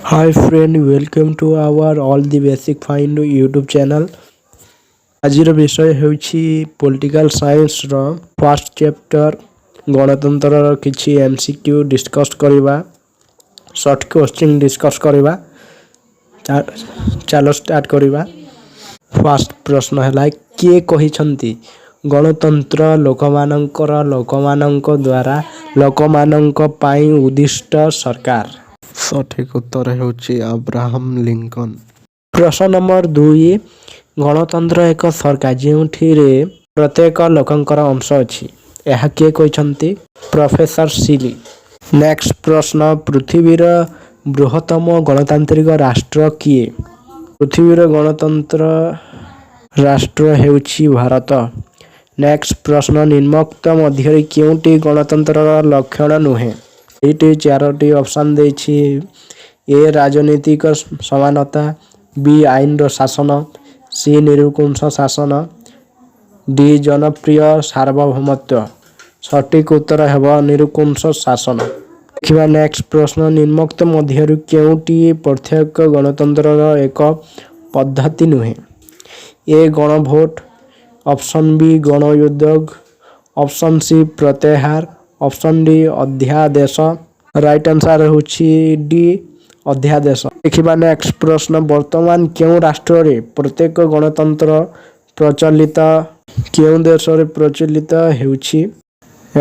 Hi friend, welcome to our all the basic find YouTube channel. ଆଜିର ବିଷୟ ହେଉଛି political ସାଇନ୍ସର first chapter ଗଣତନ୍ତ୍ରର କିଛି MCQ ଡିସ୍କସ୍ କରିବା, ସର୍ଟ କ୍ୱେଶ୍ଚିନ୍ ଡିସ୍କସ୍ କରିବା। ଚାଲ ଷ୍ଟାର୍ଟ କରିବା। ଫାର୍ଷ୍ଟ ପ୍ରଶ୍ନ ହେଲା, କିଏ କହିଛନ୍ତି ଗଣତନ୍ତ୍ର ଲୋକମାନଙ୍କ ଦ୍ୱାରା ଲୋକମାନଙ୍କ ପାଇଁ ଉଦ୍ଦିଷ୍ଟ ସରକାର? ସଠିକ ଉତ୍ତର ହେଉଛି ଆବ୍ରାହମ ଲିଙ୍କନ। ପ୍ରଶ୍ନ ନମ୍ବର 2, ଗଣତନ୍ତ୍ର ଏକ ସରକାର ଯେଉଁଥିରେ ପ୍ରତ୍ୟେକ ଲୋକଙ୍କର ଅଂଶ ଅଛି, ଏହା କିଏ କହିଛନ୍ତି? ପ୍ରଫେସର ସିଲି। ନେକ୍ସଟ ପ୍ରଶ୍ନ, ପୃଥିବୀର ବୃହତ୍ତମ ଗଣତାନ୍ତ୍ରିକ ରାଷ୍ଟ୍ର କିଏ? ପୃଥିବୀର ଗଣତନ୍ତ୍ର ରାଷ୍ଟ୍ର ହେଉଛି ଭାରତ। ନେକ୍ସଟ ପ୍ରଶ୍ନ, ନିମ୍ନୋକ୍ତ ମଧ୍ୟରେ କେଉଁଟି ଗଣତନ୍ତ୍ରର ଲକ୍ଷଣ ନୁହେଁ? ଏଇଠି 4ଟି ଅପସନ୍ ଦେଇଛି। ଏ ରାଜନୈତିକ ସମାନତା, ବି ଆଇନର ଶାସନ, ସି ନିରଙ୍କୁଶ ଶାସନ, ଡି ଜନପ୍ରିୟ ସାର୍ବଭୌମତ୍ୱ। ସଠିକ ଉତ୍ତର ହେବ ନିରଙ୍କୁଶ ଶାସନ। ଦେଖିବା ନେକ୍ସଟ ପ୍ରଶ୍ନ, ନିମ୍ନୋକ୍ତ ମଧ୍ୟରୁ କେଉଁଟି ପ୍ରତ୍ୟକ୍ଷ ଗଣତନ୍ତ୍ରର ଏକ ପଦ୍ଧତି ନୁହେଁ? ଏ ଗଣଭୋଟ, ଅପସନ୍ ବି ଗଣଉଦ୍ଯୋଗ, ଅପସନ୍ ସି ପ୍ରତ୍ୟାହାର, ଅପସନ୍ ଡି ଅଧ୍ୟାଦେଶ। ରାଇଟ ଆନ୍ସର ହେଉଛି ଡି ଅଧ୍ୟାଦେଶ। ଦେଖିବା ନେକ୍ସଟ ପ୍ରଶ୍ନ, ବର୍ତ୍ତମାନ କେଉଁ ରାଷ୍ଟ୍ରରେ ପ୍ରତ୍ୟେକ ଗଣତନ୍ତ୍ର ପ୍ରଚଳିତ? କେଉଁ ଦେଶରେ ପ୍ରଚଳିତ ହେଉଛି?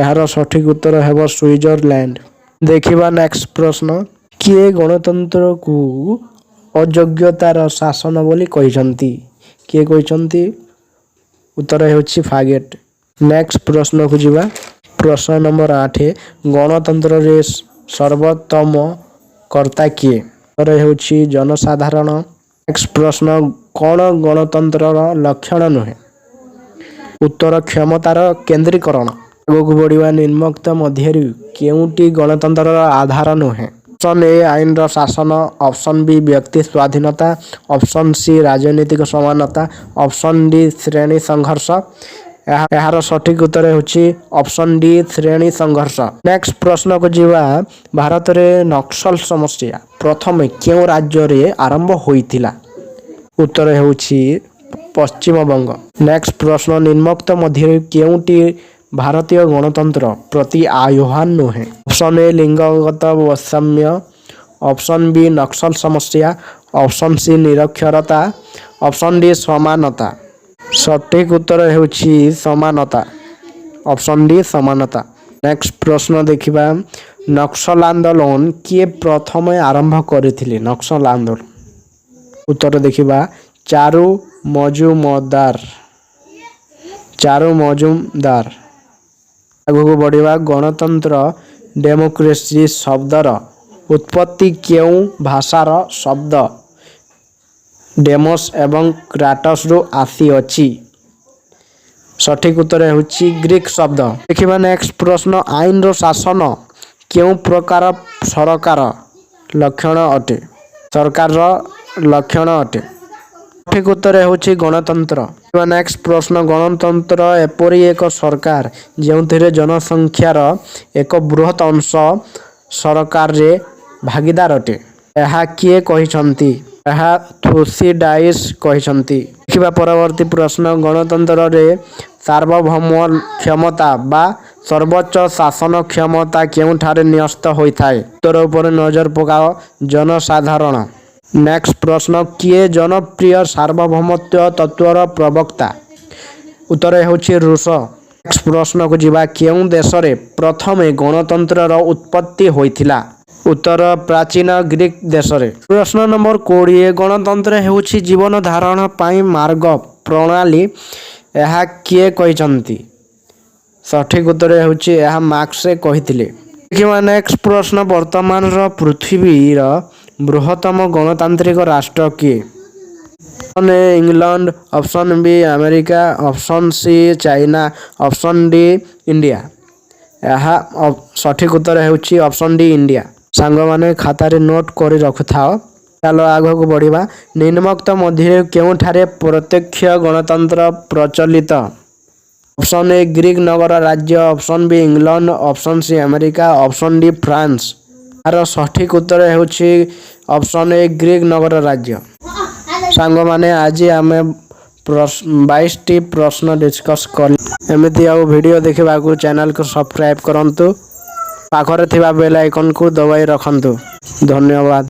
ଏହାର ସଠିକ ଉତ୍ତର ହେବ ସୁଇଜରଲ୍ୟାଣ୍ଡ। ଦେଖିବା ନେକ୍ସଟ ପ୍ରଶ୍ନ, କିଏ ଗଣତନ୍ତ୍ରକୁ ଅଯୋଗ୍ୟତାର ଶାସନ ବୋଲି କହିଛନ୍ତି? କିଏ କହିଛନ୍ତି? ଉତ୍ତର ହେଉଛି ଫାଗେଟ। ନେକ୍ସଟ ପ୍ରଶ୍ନକୁ ଯିବା। ପ୍ରଶ୍ନ ନମ୍ବର 8, ଗଣତନ୍ତ୍ରରେ ସର୍ବୋତ୍ତମ କର୍ତ୍ତା କିଏ? ଉତ୍ତର ହେଉଛି ଜନସାଧାରଣ। ନେକ୍ସଟ ପ୍ରଶ୍ନ, କ'ଣ ଗଣତନ୍ତ୍ରର ଲକ୍ଷଣ ନୁହେଁ? ଉତ୍ତର କ୍ଷମତାର କେନ୍ଦ୍ରୀକରଣ। ଆଗକୁ ବଢ଼ିବା, ନିମ୍ନୋକ୍ତ ମଧ୍ୟରୁ କେଉଁଟି ଗଣତନ୍ତ୍ରର ଆଧାର ନୁହେଁ? ଅପସନ୍ ଏ ଆଇନର ଶାସନ, ଅପସନ୍ ବି ବ୍ୟକ୍ତି ସ୍ୱାଧୀନତା, ଅପସନ୍ ସି ରାଜନୈତିକ ସମାନତା, ଅପସନ୍ ଡି ଶ୍ରେଣୀ ସଂଘର୍ଷ। ଏହାର ସଠିକ ଉତ୍ତର ହେଉଛି ଅପସନ୍ ଡି ଶ୍ରେଣୀ ସଂଘର୍ଷ। ନେକ୍ସଟ ପ୍ରଶ୍ନକୁ ଯିବା। ଭାରତରେ ନକ୍ସଲ ସମସ୍ୟା ପ୍ରଥମେ କେଉଁ ରାଜ୍ୟରେ ଆରମ୍ଭ ହୋଇଥିଲା? ଉତ୍ତର ହେଉଛି ପଶ୍ଚିମବଙ୍ଗ। ନେକ୍ସଟ ପ୍ରଶ୍ନ, ନିମ୍ନୋକ୍ତ ମଧ୍ୟରୁ କେଉଁଟି ଭାରତୀୟ ଗଣତନ୍ତ୍ର ପ୍ରତି ଆହ୍ୱାନ ନୁହେଁ? ଅପସନ୍ ଏ ଲିଙ୍ଗଗତ ବୈଷମ୍ୟ, ଅପସନ୍ ବି ନକ୍ସଲ ସମସ୍ୟା, ଅପସନ୍ ସି ନିରକ୍ଷରତା, ଅପସନ୍ ଡି ସମାନତା। ସଠିକ ଉତ୍ତର ହେଉଛି ସମାନତା। ଅପସନ୍ ଡି ସମାନତା। ନେକ୍ସଟ ପ୍ରଶ୍ନ ଦେଖିବା, ନକ୍ସଲ ଆନ୍ଦୋଳନ କିଏ ପ୍ରଥମେ ଆରମ୍ଭ କରିଥିଲେ? ନକ୍ସଲ ଆନ୍ଦୋଳନ। ଉତ୍ତର ଦେଖିବା ଚାରୁ ମଜୁମଦାର। ଆଗକୁ ବଢ଼ିବା, ଗଣତନ୍ତ୍ର ଡେମୋକ୍ରେସି ଶବ୍ଦର ଉତ୍ପତ୍ତି କେଉଁ ଭାଷାର ଶବ୍ଦ ଡେମୋସ ଏବଂ କ୍ରାଟସରୁ ଆସିଅଛି? ସଠିକ ଉତ୍ତର ହେଉଛି ଗ୍ରୀକ ଶବ୍ଦ। ଦେଖିବା ନେକ୍ସଟ ପ୍ରଶ୍ନ, ଆଇନର ଶାସନ କେଉଁ ପ୍ରକାର ସରକାରର ଲକ୍ଷଣ ଅଟେ? ସଠିକ ଉତ୍ତର ହେଉଛି ଗଣତନ୍ତ୍ର। ନେକ୍ସଟ ପ୍ରଶ୍ନ, ଗଣତନ୍ତ୍ର ଏପରି ଏକ ସରକାର ଯେଉଁଥିରେ ଜନସଂଖ୍ୟାର ଏକ ବୃହତ ଅଂଶ ସରକାରରେ ଭାଗୀଦାର ଅଟେ। ଏହା କିଏ କହିଛନ୍ତି? ଏହା ଥୁସିଡାଇସ୍ କହିଛନ୍ତି। ଦେଖିବା ପରବର୍ତ୍ତୀ ପ୍ରଶ୍ନ, ଗଣତନ୍ତ୍ରରେ ସାର୍ବଭୌମ କ୍ଷମତା ବା ସର୍ବୋଚ୍ଚ ଶାସନ କ୍ଷମତା କେଉଁଠାରେ ନ୍ୟସ୍ତ ହୋଇଥାଏ? ଉତ୍ତର ଉପରେ ନଜର ପକାଅ, ଜନସାଧାରଣ। ନେକ୍ସଟ ପ୍ରଶ୍ନ, କିଏ ଜନପ୍ରିୟ ସାର୍ବଭୌମତ୍ୱ ତତ୍ତ୍ୱର ପ୍ରବକ୍ତା? ଉତ୍ତର ହେଉଛି ରୁଷ। ନେକ୍ସଟ ପ୍ରଶ୍ନକୁ ଯିବା, କେଉଁ ଦେଶରେ ପ୍ରଥମେ ଗଣତନ୍ତ୍ରର ଉତ୍ପତ୍ତି ହୋଇଥିଲା? ଉତ୍ତର ପ୍ରାଚୀନ ଗ୍ରୀକ ଦେଶରେ। ପ୍ରଶ୍ନ ନମ୍ବର 20, ଗଣତନ୍ତ୍ର ହେଉଛି ଜୀବନ ଧାରଣ ପାଇଁ ମାର୍ଗ ପ୍ରଣାଳୀ, ଏହା କିଏ କହିଛନ୍ତି? ସଠିକ ଉତ୍ତର ହେଉଛି ଏହା ମାର୍କ୍ସ କହିଥିଲେ। ଦେଖିବା ନେକ୍ସଟ ପ୍ରଶ୍ନ, ବର୍ତ୍ତମାନର ପୃଥିବୀର ବୃହତ୍ତମ ଗଣତାନ୍ତ୍ରିକ ରାଷ୍ଟ୍ର କିଏ? Option A England, option B America, option C China, option D India. ଏହା ସଠିକ ଉତ୍ତର ହେଉଛି ଅପସନ୍ ଡି ଇଣ୍ଡିଆ। ସାଙ୍ଗମାନେ ଖାତାରେ ନୋଟ୍ କରି ରଖୁଥାଅ। ଚାଲ ଆଗକୁ ବଢ଼ିବା। ନିମ୍ନୋକ୍ତ ମଧ୍ୟରୁ କେଉଁଠାରେ ପ୍ରତ୍ୟକ୍ଷ ଗଣତନ୍ତ୍ର ପ୍ରଚଳିତ? ଅପସନ୍ ଏ ଗ୍ରୀକ ନଗର ରାଜ୍ୟ, option B England, option C America, option D France. ଏହାର ସଠିକ ଉତ୍ତର ହେଉଛି ऑप्शन ए ग्रीक नगर राज्य। सांग माने आज आम 22टी प्रश्न डिस्कस कर एमती आउ वीडियो देखा चैनल को सब्सक्राइब करंतु पाखरे थिबा बेल आइकन को दबाई रखंतु। धन्यवाद।